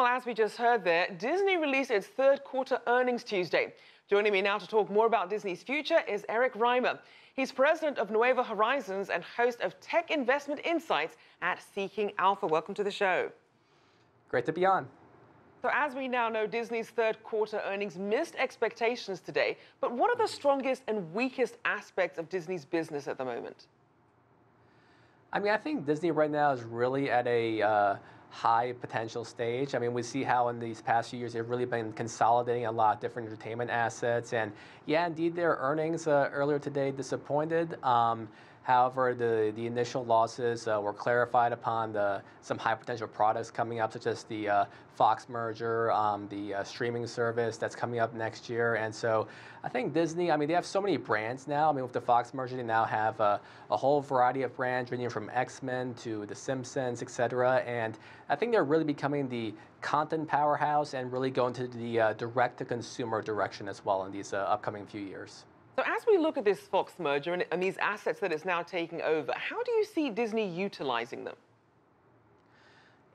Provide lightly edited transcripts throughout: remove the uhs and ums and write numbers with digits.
Well, as we just heard there, Disney released its third quarter earnings Tuesday. Joining me now to talk more about Disney's future is Erich Reimer. He's president of Nueva Horizons and host of Tech Investment Insights at Seeking Alpha. Welcome to the show. Great to be on. So as we now know, Disney's third quarter earnings missed expectations today. But what are the strongest and weakest aspects of Disney's business at the moment? I think Disney right now is really at a high potential stage. We see how in these past few years they've really been consolidating a lot of different entertainment assets. And yeah, indeed, their earnings earlier today disappointed. However, the initial losses were clarified upon some high potential products coming up, such as the Fox merger, the streaming service that's coming up next year. And so I think Disney, they have so many brands now. With the Fox merger, they now have a whole variety of brands ranging from X-Men to The Simpsons, etc. And I think they're really becoming the content powerhouse and really going to the direct-to-consumer direction as well in these upcoming few years. So as we look at this Fox merger and these assets that it's now taking over, how do you see Disney utilizing them?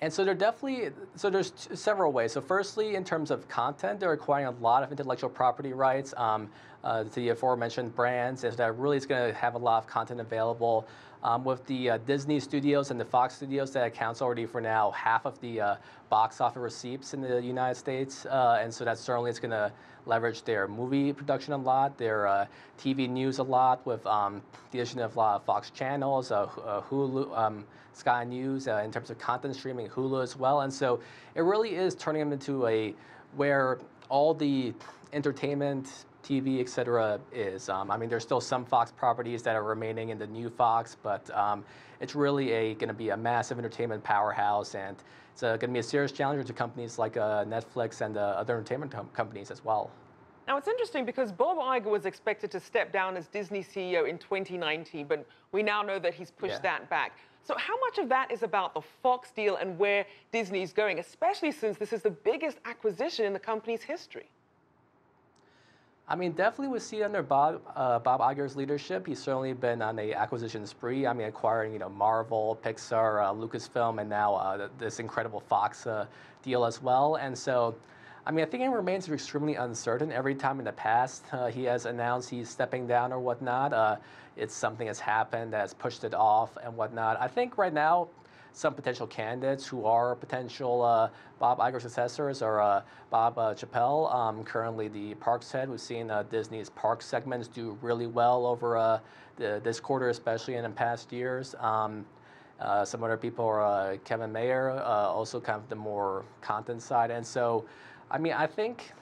And so there's several ways. So firstly, in terms of content, they're acquiring a lot of intellectual property rights to the aforementioned brands, and that really is going to have a lot of content available. With the Disney studios and the Fox studios, that accounts already for now half of the box office receipts in the United States. And so that certainly is going to leverage their movie production a lot, their TV news a lot, with the addition of a lot of Fox channels, Hulu, Sky News, in terms of content streaming, Hulu as well. And so it really is turning them into where all the entertainment, TV, et cetera, is. There's still some Fox properties that are remaining in the new Fox, but it's really going to be a massive entertainment powerhouse, and it's going to be a serious challenge to companies like Netflix and other entertainment companies as well. Now, it's interesting because Bob Iger was expected to step down as Disney CEO in 2019, but we now know that he's pushed that back. So how much of that is about the Fox deal and where Disney's going, especially since this is the biggest acquisition in the company's history? Definitely we see under Bob Iger's leadership. He's certainly been on an acquisition spree. Acquiring Marvel, Pixar, Lucasfilm, and now this incredible Fox deal as well. And so, I think it remains extremely uncertain. Every time in the past he has announced he's stepping down or whatnot, it's something has happened that has pushed it off and whatnot. I think right now, some potential candidates who are potential Bob Iger successors are Bob Chappelle, currently the parks head. We've seen Disney's park segments do really well over this quarter, especially in past years. Some other people are Kevin Mayer, also kind of the more content side. And so, I think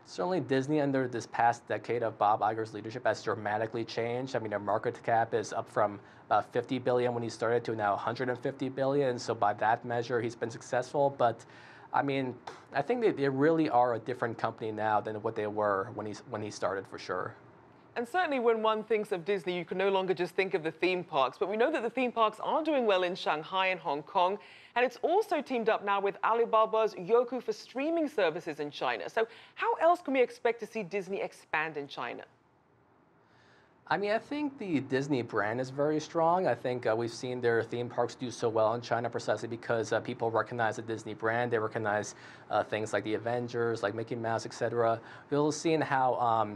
certainly Disney under this past decade of Bob Iger's leadership has dramatically changed. Their market cap is up from about $50 billion when he started to now $150 billion. So by that measure, he's been successful. But I think they really are a different company now than what they were when he started, for sure. And certainly when one thinks of Disney, you can no longer just think of the theme parks. But we know that the theme parks are doing well in Shanghai and Hong Kong. And it's also teamed up now with Alibaba's Youku for streaming services in China. So how else can we expect to see Disney expand in China? I think the Disney brand is very strong. I think we've seen their theme parks do so well in China precisely because people recognize the Disney brand. They recognize things like the Avengers, like Mickey Mouse, etc. We've seen how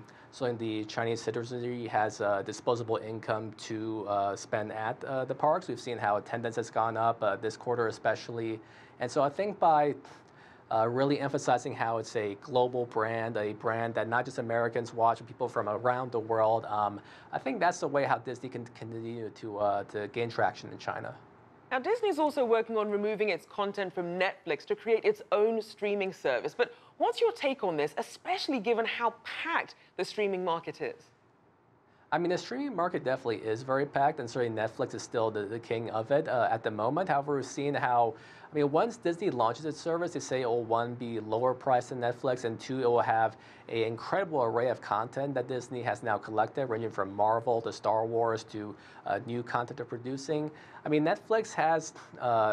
the Chinese citizenry has disposable income to spend at the parks. We've seen how attendance has gone up this quarter especially. And so I think by really emphasizing how it's a global brand, a brand that not just Americans watch, but people from around the world. I think that's the way how Disney can continue to gain traction in China. Now, Disney's also working on removing its content from Netflix to create its own streaming service. But what's your take on this, especially given how packed the streaming market is? The streaming market definitely is very packed, and certainly Netflix is still the king of it at the moment. However, we've seen how, once Disney launches its service, they say it will, one, be lower priced than Netflix, and two, it will have an incredible array of content that Disney has now collected, ranging from Marvel to Star Wars to new content they're producing. Netflix has,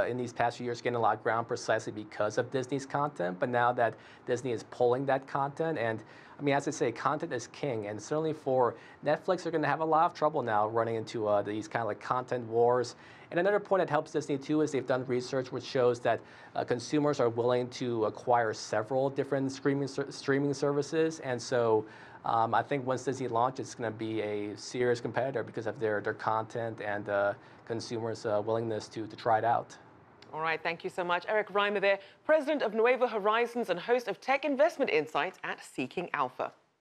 in these past few years, gained a lot of ground precisely because of Disney's content, but now that Disney is pulling that content, and as I say, content is king, and certainly for Netflix, they're going to have a lot of trouble now running into these kind of like content wars And another point that helps Disney too is they've done research which shows that consumers are willing to acquire several different streaming services, and so I think once Disney launches, it's going to be a serious competitor because of their content and consumers' willingness to try it out. All right, thank you so much. Erich Reimer there, president of Nueva Horizons and host of Tech Investment Insights at Seeking Alpha.